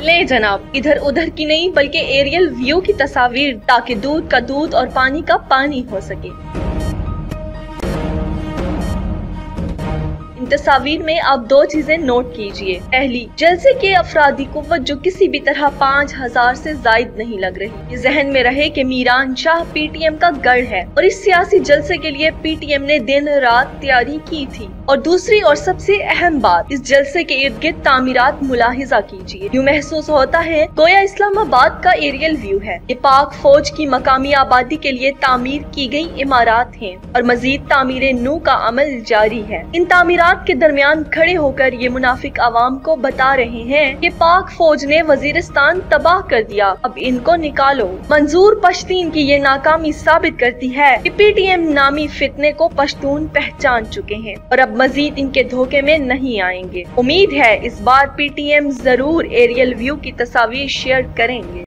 ले जनाब, इधर उधर की नहीं बल्कि एरियल व्यू की तस्वीर, ताकि दूध का दूध और पानी का पानी हो सके। इन तस्वीर में आप दो चीजें नोट कीजिए। पहली, जलसे के अफरादी कुव्वत जो किसी भी तरह 5000 से जायद नहीं लग रही। ये जहन में रहे कि मीरान शाह पीटीएम का गढ़ है और इस सियासी जलसे के लिए पीटीएम ने दिन रात तैयारी की थी। और दूसरी और सबसे अहम बात, इस जलसे के इर्द गिर्द तामीरात मुलाहिजा कीजिए। यूँ महसूस होता है गोया इस्लामाबाद का एरियल व्यू है। ये पाक फौज की मकामी आबादी के लिए तामीर की गई इमारत हैं और मजीद तामीर नू का अमल जारी है। इन तामीरात के दरमियान खड़े होकर ये मुनाफिक आवाम को बता रहे हैं कि पाक फौज ने वजीरिस्तान तबाह कर दिया, अब इनको निकालो। मंजूर पश्तीन की ये नाकामी साबित करती है कि पीटीएम नामी फितने को पश्तून पहचान चुके हैं और अब मजीद इनके धोखे में नहीं आएंगे। उम्मीद है इस बार पीटीएम जरूर एरियल व्यू की तस्वीर शेयर करेंगे।